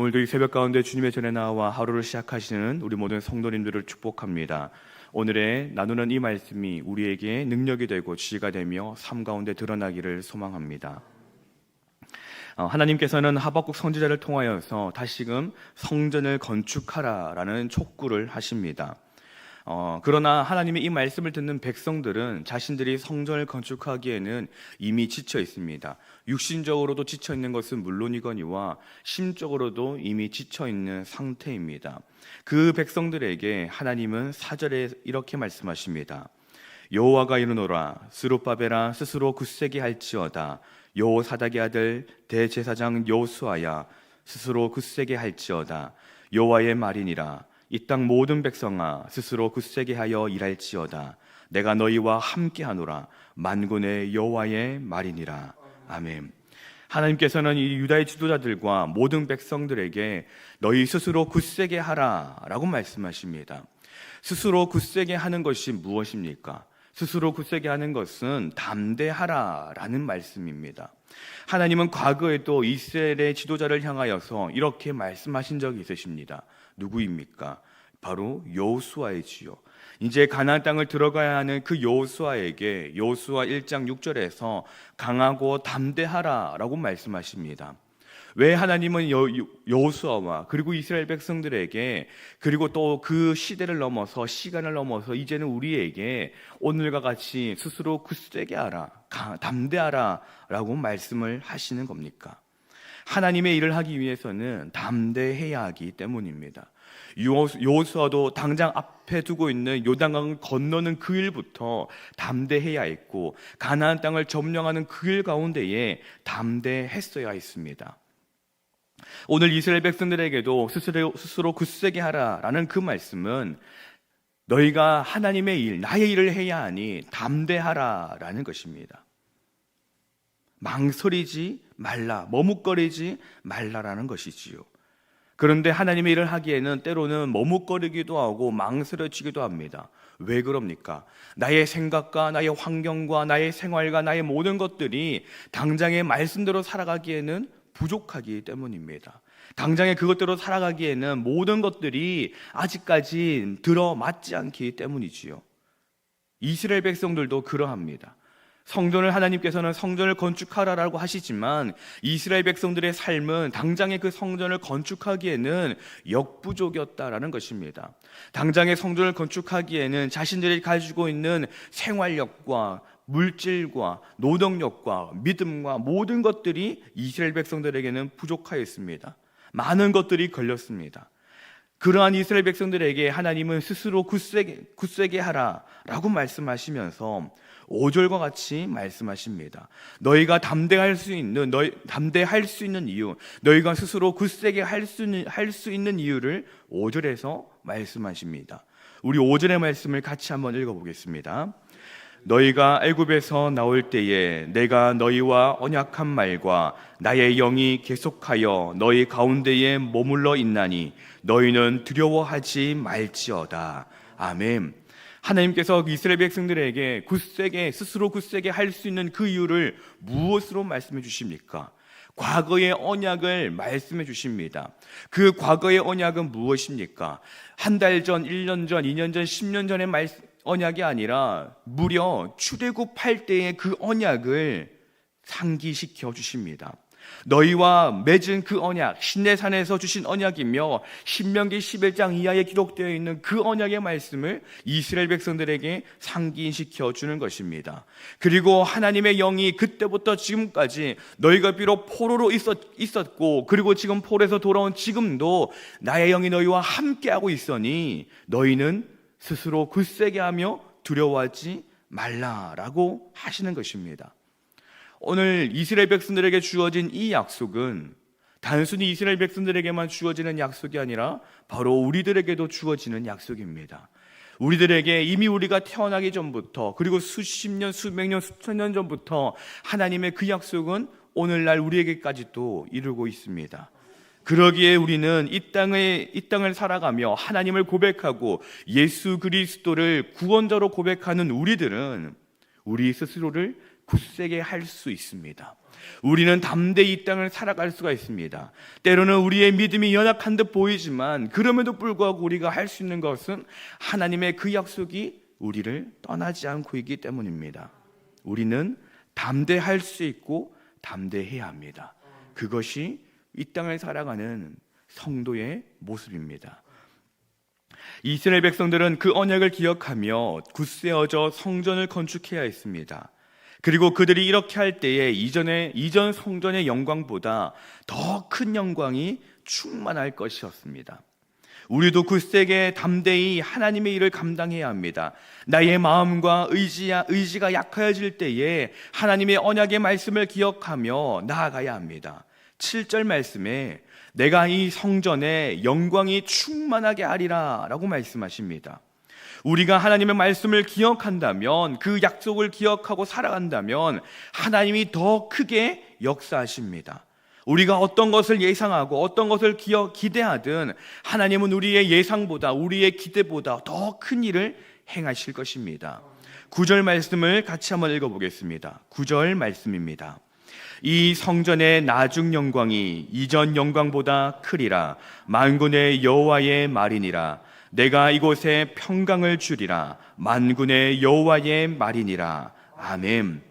오늘도 이 새벽 가운데 주님의 전에 나와 하루를 시작하시는 우리 모든 성도님들을 축복합니다. 오늘의 나누는 이 말씀이 우리에게 능력이 되고 지혜가 되며 삶 가운데 드러나기를 소망합니다. 하나님께서는 하박국 선지자를 통하여서 다시금 성전을 건축하라라는 촉구를 하십니다. 그러나 하나님의 이 말씀을 듣는 백성들은 자신들이 성전을 건축하기에는 이미 지쳐 있습니다. 육신적으로도 지쳐 있는 것은 물론이거니와 심적으로도 이미 지쳐 있는 상태입니다. 그 백성들에게 하나님은 4절에 이렇게 말씀하십니다. 여호와가 이르노라 스룹바벨아 스스로 굳세게 할지어다. 여호사닥의 아들 대제사장 여호수아야 스스로 굳세게 할지어다. 여호와의 말이니라. 이 땅 모든 백성아 스스로 굳세게 하여 일할지어다. 내가 너희와 함께하노라. 만군의 여호와의 말이니라. 아멘. 하나님께서는 이 유다의 지도자들과 모든 백성들에게 너희 스스로 굳세게 하라라고 말씀하십니다. 스스로 굳세게 하는 것이 무엇입니까? 스스로 굳세게 하는 것은 담대하라라는 말씀입니다. 하나님은 과거에도 이스라엘의 지도자를 향하여서 이렇게 말씀하신 적이 있으십니다. 누구입니까? 바로 여호수아이지요. 이제 가나안 땅을 들어가야 하는 그 여호수아에게 여호수아 1장 6절에서 강하고 담대하라라고 말씀하십니다. 왜 하나님은 여호수아와 그리고 이스라엘 백성들에게 그리고 또 그 시대를 넘어서 시간을 넘어서 이제는 우리에게 오늘과 같이 스스로 굳세게 하라, 담대하라라고 말씀을 하시는 겁니까? 하나님의 일을 하기 위해서는 담대해야 하기 때문입니다. 여호수아도 당장 앞에 두고 있는 요단강을 건너는 그 일부터 담대해야 했고 가나안 땅을 점령하는 그 일 가운데에 담대했어야 했습니다. 오늘 이스라엘 백성들에게도 스스로 굳세게 하라라는 그 말씀은 너희가 하나님의 일, 나의 일을 해야 하니 담대하라라는 것입니다. 망설이지 말라, 머뭇거리지 말라라는 것이지요. 그런데 하나님의 일을 하기에는 때로는 머뭇거리기도 하고 망설여지기도 합니다. 왜 그럽니까? 나의 생각과 나의 환경과 나의 생활과 나의 모든 것들이 당장의 말씀대로 살아가기에는 부족하기 때문입니다. 당장에 그것대로 살아가기에는 모든 것들이 아직까지 들어맞지 않기 때문이지요. 이스라엘 백성들도 그러합니다. 성전을 하나님께서는 성전을 건축하라라고 하시지만 이스라엘 백성들의 삶은 당장에 그 성전을 건축하기에는 역부족이었다라는 것입니다. 당장에 성전을 건축하기에는 자신들이 가지고 있는 생활력과 물질과 노동력과 믿음과 모든 것들이 이스라엘 백성들에게는 부족하였습니다. 많은 것들이 걸렸습니다. 그러한 이스라엘 백성들에게 하나님은 스스로 굳세게 하라라고 말씀하시면서 5절과 같이 말씀하십니다. 너희가 담대할 수 있는 이유, 너희가 스스로 굳세게 할 수 있는 이유를 5절에서 말씀하십니다. 우리 5절의 말씀을 같이 한번 읽어보겠습니다. 너희가 애굽에서 나올 때에 내가 너희와 언약한 말과 나의 영이 계속하여 너희 가운데에 머물러 있나니 너희는 두려워하지 말지어다. 아멘. 하나님께서 이스라엘 백성들에게 스스로 굳세게 할 수 있는 그 이유를 무엇으로 말씀해 주십니까? 과거의 언약을 말씀해 주십니다. 그 과거의 언약은 무엇입니까? 한 달 전, 1년 전, 2년 전, 10년 전의 언약이 아니라 무려 출애굽할 때의 그 언약을 상기시켜 주십니다. 너희와 맺은 그 언약, 시내산에서 주신 언약이며 신명기 11장 이하에 기록되어 있는 그 언약의 말씀을 이스라엘 백성들에게 상기시켜 주는 것입니다. 그리고 하나님의 영이 그때부터 지금까지 너희가 비록 포로로 있었고 그리고 지금 포로에서 돌아온 지금도 나의 영이 너희와 함께하고 있으니 너희는 스스로 굳세게 하며 두려워하지 말라라고 하시는 것입니다. 오늘 이스라엘 백성들에게 주어진 이 약속은 단순히 이스라엘 백성들에게만 주어지는 약속이 아니라 바로 우리들에게도 주어지는 약속입니다. 우리들에게 이미 우리가 태어나기 전부터 그리고 수십 년, 수백 년, 수천 년 전부터 하나님의 그 약속은 오늘날 우리에게까지도 이루고 있습니다. 그러기에 우리는 이 땅을 살아가며 하나님을 고백하고 예수 그리스도를 구원자로 고백하는 우리들은 우리 스스로를 굳세게 할 수 있습니다. 우리는 담대히 이 땅을 살아갈 수가 있습니다. 때로는 우리의 믿음이 연약한 듯 보이지만 그럼에도 불구하고 우리가 할 수 있는 것은 하나님의 그 약속이 우리를 떠나지 않고 있기 때문입니다. 우리는 담대할 수 있고 담대해야 합니다. 그것이 이 땅을 살아가는 성도의 모습입니다. 이스라엘 백성들은 그 언약을 기억하며 굳세어져 성전을 건축해야 했습니다. 그리고 그들이 이렇게 할 때에 이전 성전의 영광보다 더 큰 영광이 충만할 것이었습니다. 우리도 굳세게 담대히 하나님의 일을 감당해야 합니다. 나의 마음과 의지가 약해질 때에 하나님의 언약의 말씀을 기억하며 나아가야 합니다. 7절 말씀에 내가 이 성전에 영광이 충만하게 하리라 라고 말씀하십니다. 우리가 하나님의 말씀을 기억한다면, 그 약속을 기억하고 살아간다면 하나님이 더 크게 역사하십니다. 우리가 어떤 것을 예상하고 어떤 것을 기대하든 하나님은 우리의 예상보다, 우리의 기대보다 더 큰 일을 행하실 것입니다. 9절 말씀을 같이 한번 읽어보겠습니다. 9절 말씀입니다. 이 성전의 나중 영광이 이전 영광보다 크리라. 만군의 여호와의 말이니라. 내가 이곳에 평강을 주리라. 만군의 여호와의 말이니라. 아멘.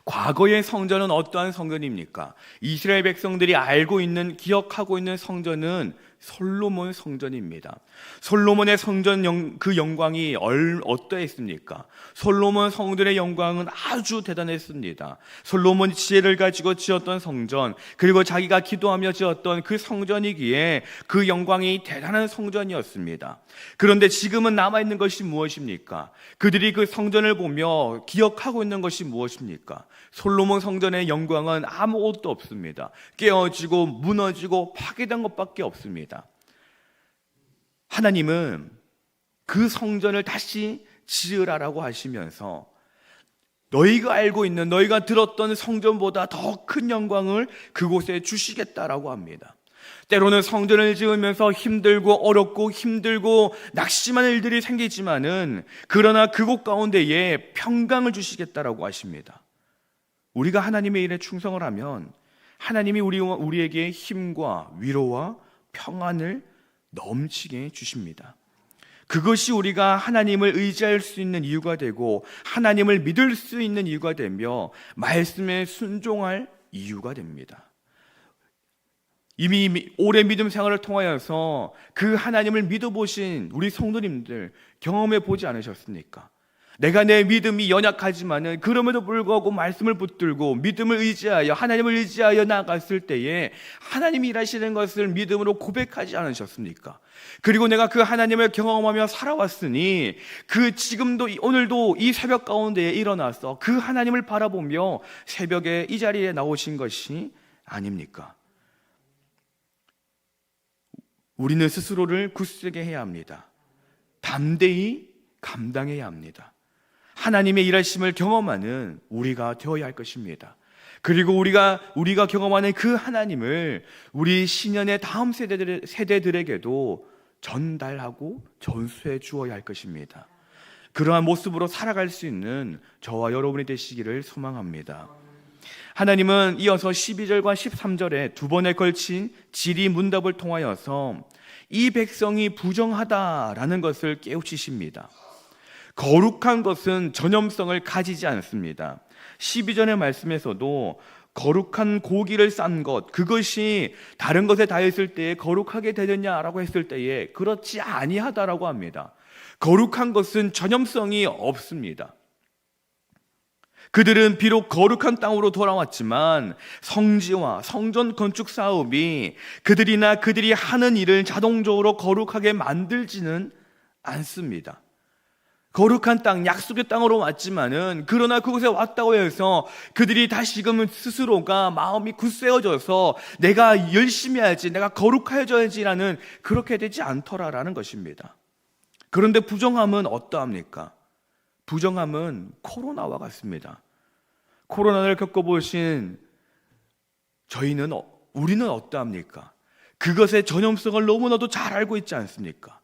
과거의 성전은 어떠한 성전입니까? 이스라엘 백성들이 알고 있는, 기억하고 있는 성전은 솔로몬 성전입니다. 솔로몬의 성전 그 영광이 어떠했습니까? 솔로몬 성전의 영광은 아주 대단했습니다. 솔로몬이 지혜를 가지고 지었던 성전, 그리고 자기가 기도하며 지었던 그 성전이기에 그 영광이 대단한 성전이었습니다. 그런데 지금은 남아있는 것이 무엇입니까? 그들이 그 성전을 보며 기억하고 있는 것이 무엇입니까? 솔로몬 성전의 영광은 아무것도 없습니다. 깨어지고 무너지고 파괴된 것밖에 없습니다. 하나님은 그 성전을 다시 지으라라고 하시면서 너희가 알고 있는, 너희가 들었던 성전보다 더 큰 영광을 그곳에 주시겠다라고 합니다. 때로는 성전을 지으면서 힘들고 어렵고 힘들고 낙심하는 일들이 생기지만은, 그러나 그곳 가운데에 평강을 주시겠다라고 하십니다. 우리가 하나님의 일에 충성을 하면 하나님이 우리에게 힘과 위로와 평안을 넘치게 주십니다. 그것이 우리가 하나님을 의지할 수 있는 이유가 되고 하나님을 믿을 수 있는 이유가 되며 말씀에 순종할 이유가 됩니다. 이미 오래 믿음 생활을 통하여서 그 하나님을 믿어보신 우리 성도님들 경험해 보지 않으셨습니까? 내가 내 믿음이 연약하지만은 그럼에도 불구하고 말씀을 붙들고 믿음을 의지하여, 하나님을 의지하여 나아갔을 때에 하나님이 일하시는 것을 믿음으로 고백하지 않으셨습니까? 그리고 내가 그 하나님을 경험하며 살아왔으니 지금도 오늘도 이 새벽 가운데에 일어나서 그 하나님을 바라보며 새벽에 이 자리에 나오신 것이 아닙니까? 우리는 스스로를 굳세게 해야 합니다. 담대히 감당해야 합니다. 하나님의 일하심을 경험하는 우리가 되어야 할 것입니다. 그리고 우리가 경험하는 그 하나님을 우리 신년의 다음 세대들에게도 전달하고 전수해 주어야 할 것입니다. 그러한 모습으로 살아갈 수 있는 저와 여러분이 되시기를 소망합니다. 하나님은 이어서 12절과 13절에 두 번에 걸친 질의 문답을 통하여서 이 백성이 부정하다라는 것을 깨우치십니다. 거룩한 것은 전염성을 가지지 않습니다. 12절의 말씀에서도 거룩한 고기를 싼 것, 그것이 다른 것에 다했을 때에 거룩하게 되느냐라고 했을 때에 그렇지 아니하다라고 합니다. 거룩한 것은 전염성이 없습니다. 그들은 비록 거룩한 땅으로 돌아왔지만 성지와 성전 건축 사업이 그들이 하는 일을 자동적으로 거룩하게 만들지는 않습니다. 거룩한 땅, 약속의 땅으로 왔지만은, 그러나 그곳에 왔다고 해서 그들이 다시금 스스로가 마음이 굳세어져서 내가 열심히 해야지, 내가 거룩해져야지라는, 그렇게 되지 않더라라는 것입니다. 그런데 부정함은 어떠합니까? 부정함은 코로나와 같습니다. 코로나를 겪어보신 우리는 어떠합니까? 그것의 전염성을 너무나도 잘 알고 있지 않습니까?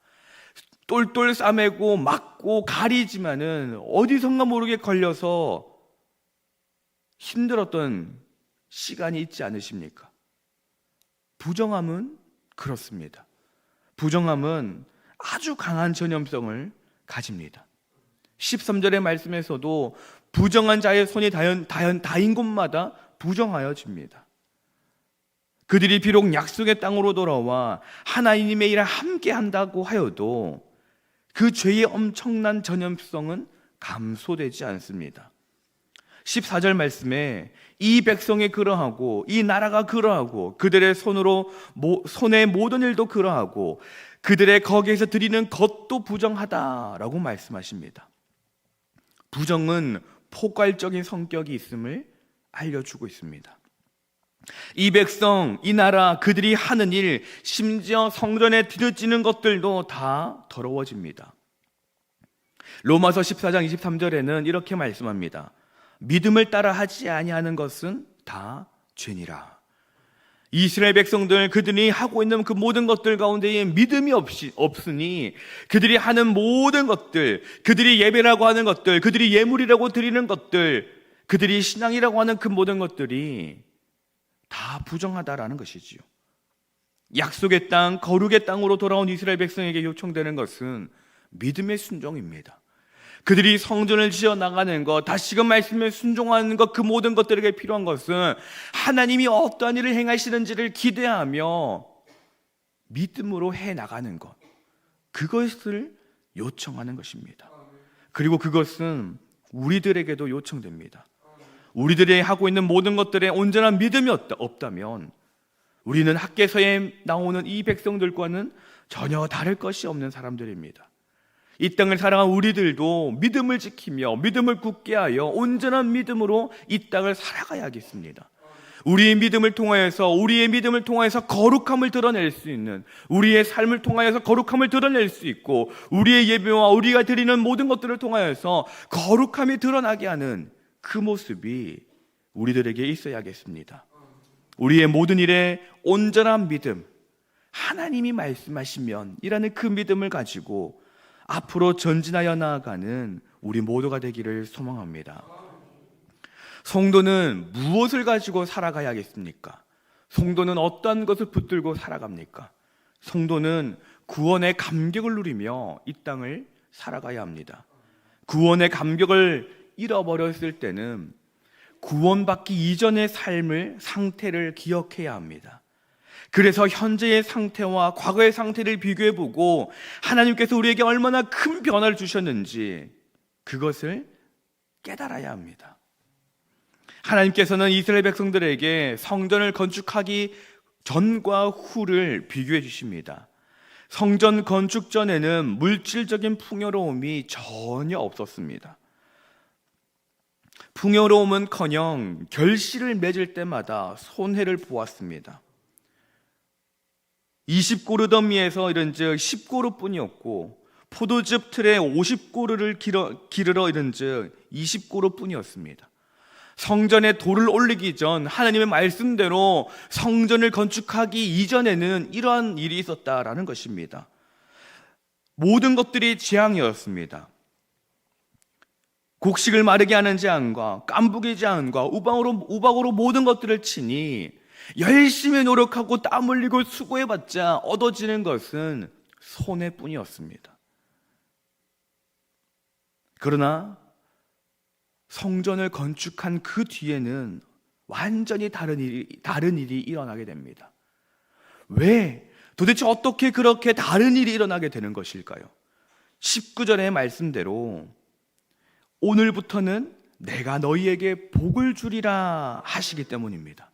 똘똘 싸매고 막고 가리지만은 어디선가 모르게 걸려서 힘들었던 시간이 있지 않으십니까? 부정함은 그렇습니다. 부정함은 아주 강한 전염성을 가집니다. 13절의 말씀에서도 부정한 자의 손이 닿인 곳마다 부정하여집니다. 그들이 비록 약속의 땅으로 돌아와 하나님의 일을 함께 한다고 하여도 그 죄의 엄청난 전염성은 감소되지 않습니다. 14절 말씀에 이 백성이 그러하고 이 나라가 그러하고 그들의 손의 모든 일도 그러하고 그들의 거기에서 드리는 것도 부정하다라고 말씀하십니다. 부정은 포괄적인 성격이 있음을 알려주고 있습니다. 이 백성, 이 나라, 그들이 하는 일, 심지어 성전에 드려지는 것들도 다 더러워집니다. 로마서 14장 23절에는 이렇게 말씀합니다. 믿음을 따라 하지 아니하는 것은 다 죄니라. 이스라엘 백성들, 그들이 하고 있는 그 모든 것들 가운데에 믿음이 없으니 그들이 하는 모든 것들, 그들이 예배라고 하는 것들, 그들이 예물이라고 드리는 것들, 그들이 신앙이라고 하는 그 모든 것들이 다 부정하다라는 것이지요. 약속의 땅, 거룩의 땅으로 돌아온 이스라엘 백성에게 요청되는 것은 믿음의 순종입니다. 그들이 성전을 지어 나가는 것, 다시금 말씀에 순종하는 것, 그 모든 것들에게 필요한 것은 하나님이 어떠한 일을 행하시는지를 기대하며 믿음으로 해나가는 것, 그것을 요청하는 것입니다. 그리고 그것은 우리들에게도 요청됩니다. 우리들이 하고 있는 모든 것들에 온전한 믿음이 없다면 우리는 학개서에 나오는 이 백성들과는 전혀 다를 것이 없는 사람들입니다. 이 땅을 살아간 우리들도 믿음을 지키며 믿음을 굳게 하여 온전한 믿음으로 이 땅을 살아가야겠습니다. 우리의 믿음을 통하여서 거룩함을 드러낼 수 있는, 우리의 삶을 통하여서 거룩함을 드러낼 수 있고, 우리의 예배와 우리가 드리는 모든 것들을 통하여서 거룩함이 드러나게 하는 그 모습이 우리들에게 있어야겠습니다. 우리의 모든 일에 온전한 믿음, 하나님이 말씀하시면 이라는 그 믿음을 가지고 앞으로 전진하여 나아가는 우리 모두가 되기를 소망합니다. 성도는 무엇을 가지고 살아가야겠습니까? 성도는 어떠한 것을 붙들고 살아갑니까? 성도는 구원의 감격을 누리며 이 땅을 살아가야 합니다. 구원의 감격을 잃어버렸을 때는 구원받기 이전의 상태를 기억해야 합니다. 그래서 현재의 상태와 과거의 상태를 비교해보고 하나님께서 우리에게 얼마나 큰 변화를 주셨는지 그것을 깨달아야 합니다. 하나님께서는 이스라엘 백성들에게 성전을 건축하기 전과 후를 비교해 주십니다. 성전 건축 전에는 물질적인 풍요로움이 전혀 없었습니다. 풍요로움은커녕 결실을 맺을 때마다 손해를 보았습니다. 20고르 더미에서 이른즉 10고르뿐이었고 포도즙 틀에 50고르를 기르러 이른즉 20고르뿐이었습니다. 성전에 돌을 올리기 전 하나님의 말씀대로 성전을 건축하기 이전에는 이러한 일이 있었다라는 것입니다. 모든 것들이 재앙이었습니다. 곡식을 마르게 하는 재앙과 깐부기 재앙과 우박으로 모든 것들을 치니 열심히 노력하고 땀 흘리고 수고해봤자 얻어지는 것은 손해뿐이었습니다. 그러나 성전을 건축한 그 뒤에는 완전히 다른 일이 일어나게 됩니다. 왜? 도대체 어떻게 그렇게 다른 일이 일어나게 되는 것일까요? 19절의 말씀대로 오늘부터는 내가 너희에게 복을 주리라 하시기 때문입니다.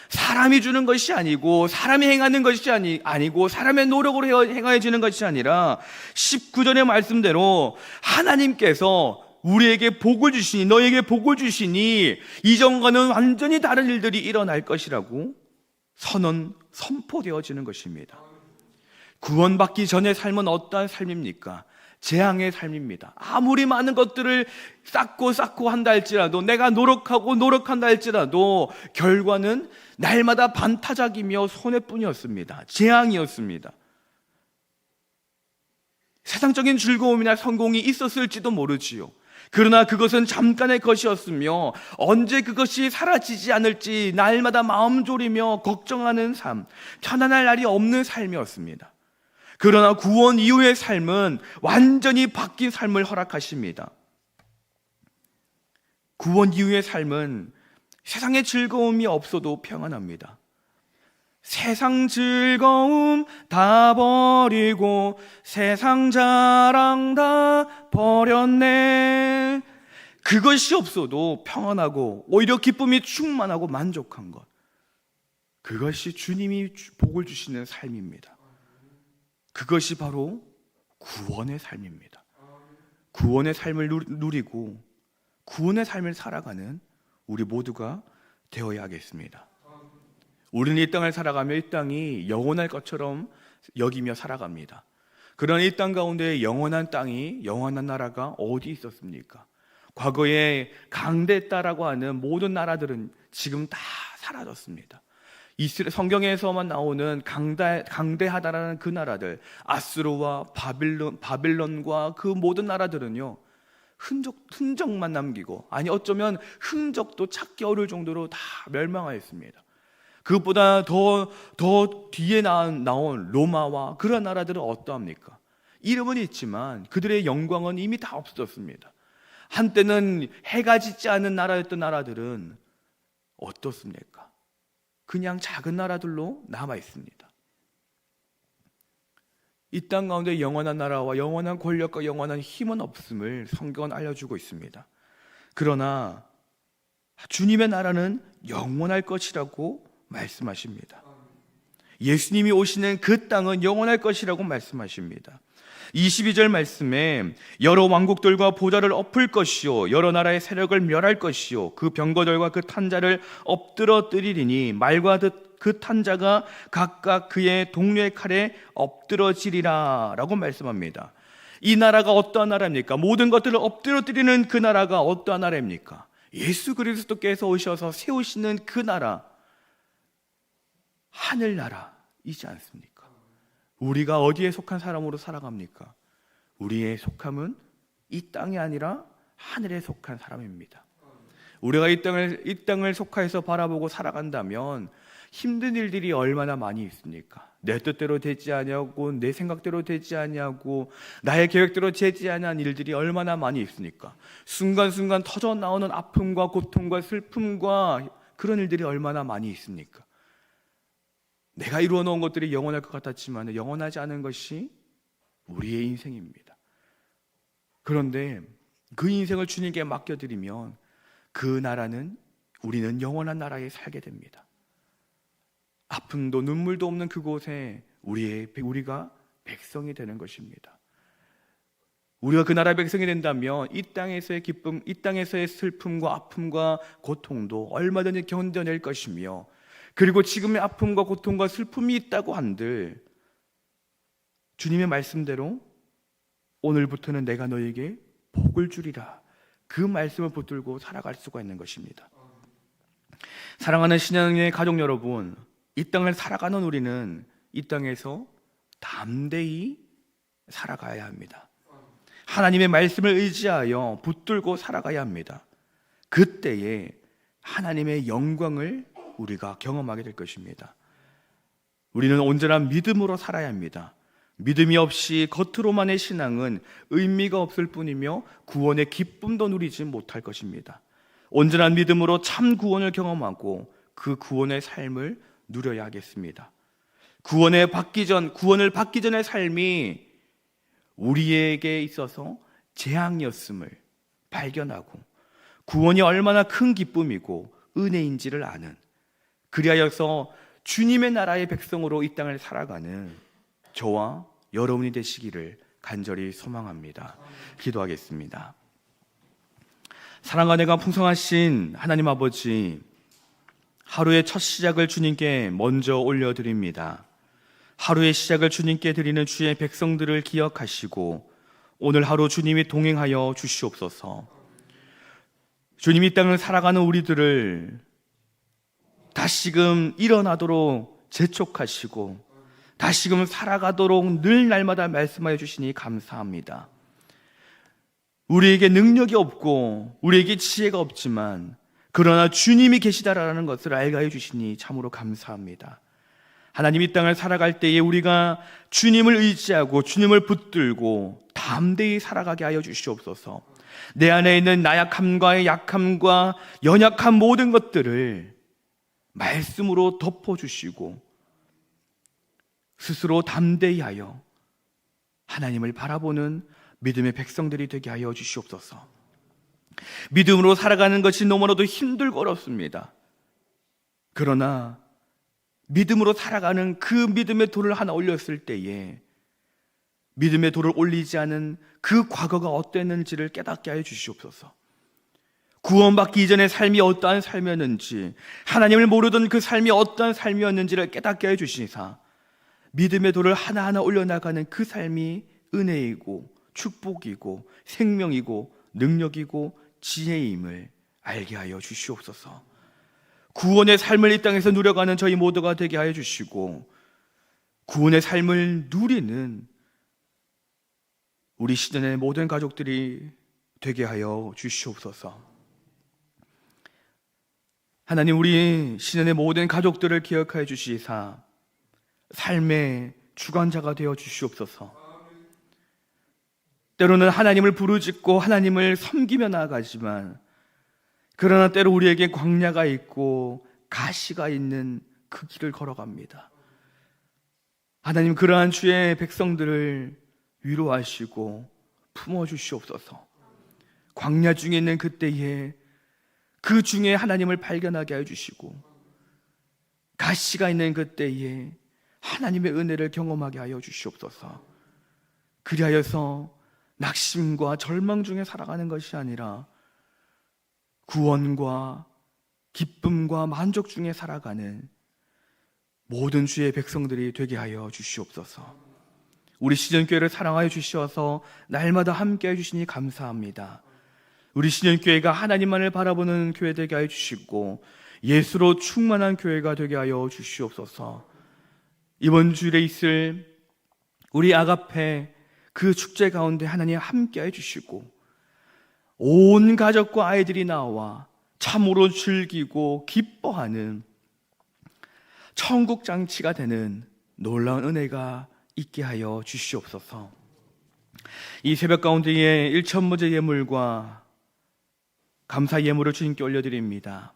사람이 주는 것이 아니고 사람이 행하는 것이 아니고 사람의 노력으로 행하여지는 것이 아니라 19절의 말씀대로 하나님께서 우리에게 복을 주시니 너희에게 복을 주시니 이전과는 완전히 다른 일들이 일어날 것이라고 선포되어지는 것입니다. 구원받기 전의 삶은 어떠한 삶입니까? 재앙의 삶입니다. 아무리 많은 것들을 쌓고 한다 할지라도 내가 노력한다 할지라도 결과는 날마다 반타작이며 손해뿐이었습니다. 재앙이었습니다. 세상적인 즐거움이나 성공이 있었을지도 모르지요. 그러나 그것은 잠깐의 것이었으며 언제 그것이 사라지지 않을지 날마다 마음 졸이며 걱정하는 삶, 편안할 날이 없는 삶이었습니다. 그러나 구원 이후의 삶은 완전히 바뀐 삶을 허락하십니다. 구원 이후의 삶은 세상에 즐거움이 없어도 평안합니다. 세상 즐거움 다 버리고 세상 자랑 다 버렸네. 그것이 없어도 평안하고 오히려 기쁨이 충만하고 만족한 것, 그것이 주님이 복을 주시는 삶입니다. 그것이 바로 구원의 삶입니다. 구원의 삶을 누리고 구원의 삶을 살아가는 우리 모두가 되어야 하겠습니다. 우리는 이 땅을 살아가며 이 땅이 영원할 것처럼 여기며 살아갑니다. 그러나 이 땅 가운데 영원한 땅이, 영원한 나라가 어디 있었습니까? 과거에 강대했다라고 하는 모든 나라들은 지금 다 사라졌습니다. 성경에서만 나오는 강대하다라는 그 나라들, 아수르와 바빌론과 그 모든 나라들은요, 흔적만 남기고, 아니 어쩌면 흔적도 찾기 어려울 정도로 다 멸망하였습니다. 그것보다 더 뒤에 나온 로마와 그런 나라들은 어떠합니까? 이름은 있지만 그들의 영광은 이미 다 없어졌습니다. 한때는 해가 짓지 않은 나라였던 나라들은 어떻습니까? 그냥 작은 나라들로 남아 있습니다. 이 땅 가운데 영원한 나라와 영원한 권력과 영원한 힘은 없음을 성경은 알려주고 있습니다. 그러나 주님의 나라는 영원할 것이라고 말씀하십니다. 예수님이 오시는 그 땅은 영원할 것이라고 말씀하십니다. 22절 말씀에 여러 왕국들과 보좌를 엎을 것이요 여러 나라의 세력을 멸할 것이요 그 병거들과 그 탄자를 엎드러뜨리리니 말과 그 탄자가 각각 그의 동료의 칼에 엎드러지리라 라고 말씀합니다. 이 나라가 어떠한 나라입니까? 모든 것들을 엎드러뜨리는 그 나라가 어떠한 나라입니까? 예수 그리스도께서 오셔서 세우시는 그 나라, 하늘나라이지 않습니까? 우리가 어디에 속한 사람으로 살아갑니까? 우리의 속함은 이 땅이 아니라 하늘에 속한 사람입니다. 우리가 이 땅을 속하여서 바라보고 살아간다면 힘든 일들이 얼마나 많이 있습니까? 내 뜻대로 되지 아니하고 내 생각대로 되지 아니하고 나의 계획대로 되지 아니한 일들이 얼마나 많이 있습니까? 순간순간 터져 나오는 아픔과 고통과 슬픔과 그런 일들이 얼마나 많이 있습니까? 내가 이루어 놓은 것들이 영원할 것 같았지만 영원하지 않은 것이 우리의 인생입니다. 그런데 그 인생을 주님께 맡겨드리면 그 나라는, 우리는 영원한 나라에 살게 됩니다. 아픔도 눈물도 없는 그곳에 우리가 백성이 되는 것입니다. 우리가 그 나라의 백성이 된다면 이 땅에서의 기쁨, 이 땅에서의 슬픔과 아픔과 고통도 얼마든지 견뎌낼 것이며, 그리고 지금의 아픔과 고통과 슬픔이 있다고 한들 주님의 말씀대로 오늘부터는 내가 너에게 복을 주리라, 그 말씀을 붙들고 살아갈 수가 있는 것입니다. 사랑하는 신앙의 가족 여러분, 이 땅을 살아가는 우리는 이 땅에서 담대히 살아가야 합니다. 하나님의 말씀을 의지하여 붙들고 살아가야 합니다. 그때에 하나님의 영광을 우리가 경험하게 될 것입니다. 우리는 언제나 믿음으로 살아야 합니다. 믿음이 없이 겉으로만의 신앙은 의미가 없을 뿐이며 구원의 기쁨도 누리지 못할 것입니다. 온전한 믿음으로 참 구원을 경험하고 그 구원의 삶을 누려야 하겠습니다. 구원을 받기 전의 삶이 우리에게 있어서 재앙이었음을 발견하고 구원이 얼마나 큰 기쁨이고 은혜인지를 아는, 그리하여서 주님의 나라의 백성으로 이 땅을 살아가는 저와 여러분이 되시기를 간절히 소망합니다. 기도하겠습니다. 사랑과 은혜가 풍성하신 하나님 아버지, 하루의 첫 시작을 주님께 먼저 올려드립니다. 하루의 시작을 주님께 드리는 주의 백성들을 기억하시고 오늘 하루 주님이 동행하여 주시옵소서. 주님이 이 땅을 살아가는 우리들을 다시금 일어나도록 재촉하시고 다시금 살아가도록 늘 날마다 말씀하여 주시니 감사합니다. 우리에게 능력이 없고 우리에게 지혜가 없지만 그러나 주님이 계시다라는 것을 알게 해 주시니 참으로 감사합니다. 하나님, 이 땅을 살아갈 때에 우리가 주님을 의지하고 주님을 붙들고 담대히 살아가게 하여 주시옵소서. 내 안에 있는 나약함과 약함과 연약한 모든 것들을 말씀으로 덮어주시고 스스로 담대히 하여 하나님을 바라보는 믿음의 백성들이 되게 하여 주시옵소서. 믿음으로 살아가는 것이 너무나도 힘들고 어렵습니다. 그러나 믿음으로 살아가는 그 믿음의 돌을 하나 올렸을 때에 믿음의 돌을 올리지 않은 그 과거가 어땠는지를 깨닫게 하여 주시옵소서. 구원받기 이전의 삶이 어떠한 삶이었는지, 하나님을 모르던 그 삶이 어떠한 삶이었는지를 깨닫게 하여 주시사 믿음의 돌을 하나하나 올려나가는 그 삶이 은혜이고 축복이고 생명이고 능력이고 지혜임을 알게 하여 주시옵소서. 구원의 삶을 이 땅에서 누려가는 저희 모두가 되게 하여 주시고 구원의 삶을 누리는 우리 시전의 모든 가족들이 되게 하여 주시옵소서. 하나님, 우리 시전의 모든 가족들을 기억하여 주시사 삶의 주관자가 되어 주시옵소서. 때로는 하나님을 부르짖고 하나님을 섬기며 나아가지만 그러나 때로 우리에게 광야가 있고 가시가 있는 그 길을 걸어갑니다. 하나님, 그러한 주의 백성들을 위로하시고 품어주시옵소서. 광야 중에 있는 그때에 그 중에 하나님을 발견하게 해주시고 가시가 있는 그때에 하나님의 은혜를 경험하게 하여 주시옵소서. 그리하여서 낙심과 절망 중에 살아가는 것이 아니라 구원과 기쁨과 만족 중에 살아가는 모든 주의 백성들이 되게 하여 주시옵소서. 우리 시전교회를 사랑하여 주셔서 날마다 함께 해주시니 감사합니다. 우리 시전교회가 하나님만을 바라보는 교회 되게 하여 주시고 예수로 충만한 교회가 되게 하여 주시옵소서. 이번 주일에 있을 우리 아가페 그 축제 가운데 하나님 함께 해주시고 온 가족과 아이들이 나와 참으로 즐기고 기뻐하는 천국 장치가 되는 놀라운 은혜가 있게 하여 주시옵소서. 이 새벽 가운데에 일천무제 예물과 감사 예물을 주님께 올려드립니다.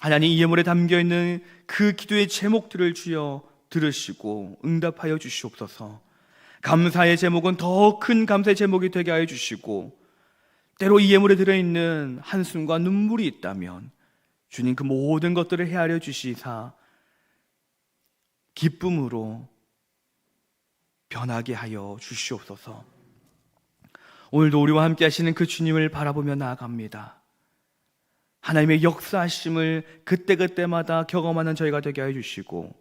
하나님, 이 예물에 담겨있는 그 기도의 제목들을 주여 들으시고 응답하여 주시옵소서. 감사의 제목은 더 큰 감사의 제목이 되게 하여 주시고 때로 이 예물에 들어있는 한숨과 눈물이 있다면 주님 그 모든 것들을 헤아려 주시사 기쁨으로 변하게 하여 주시옵소서. 오늘도 우리와 함께 하시는 그 주님을 바라보며 나아갑니다. 하나님의 역사하심을 그때그때마다 경험하는 저희가 되게 하여 주시고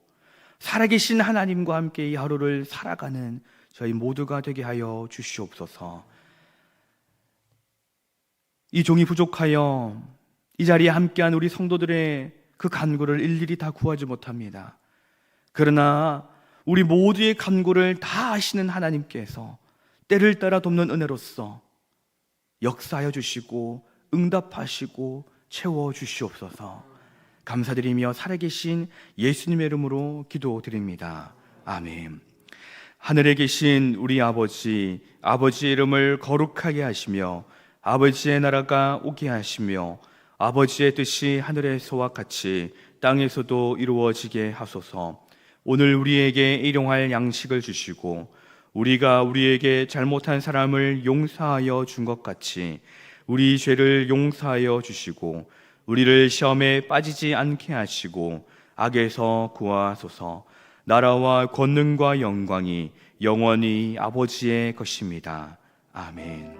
살아계신 하나님과 함께 이 하루를 살아가는 저희 모두가 되게 하여 주시옵소서. 이 종이 부족하여 이 자리에 함께한 우리 성도들의 그 간구를 일일이 다 구하지 못합니다. 그러나 우리 모두의 간구를 다 아시는 하나님께서 때를 따라 돕는 은혜로서 역사하여 주시고 응답하시고 채워주시옵소서. 감사드리며 살아계신 예수님의 이름으로 기도드립니다. 아멘. 하늘에 계신 우리 아버지, 아버지의 이름을 거룩하게 하시며 아버지의 나라가 오게 하시며 아버지의 뜻이 하늘에서와 같이 땅에서도 이루어지게 하소서. 오늘 우리에게 일용할 양식을 주시고 우리가 우리에게 잘못한 사람을 용서하여 준 것 같이 우리 죄를 용서하여 주시고 우리를 시험에 빠지지 않게 하시고 악에서 구하소서. 나라와 권능과 영광이 영원히 아버지의 것입니다. 아멘.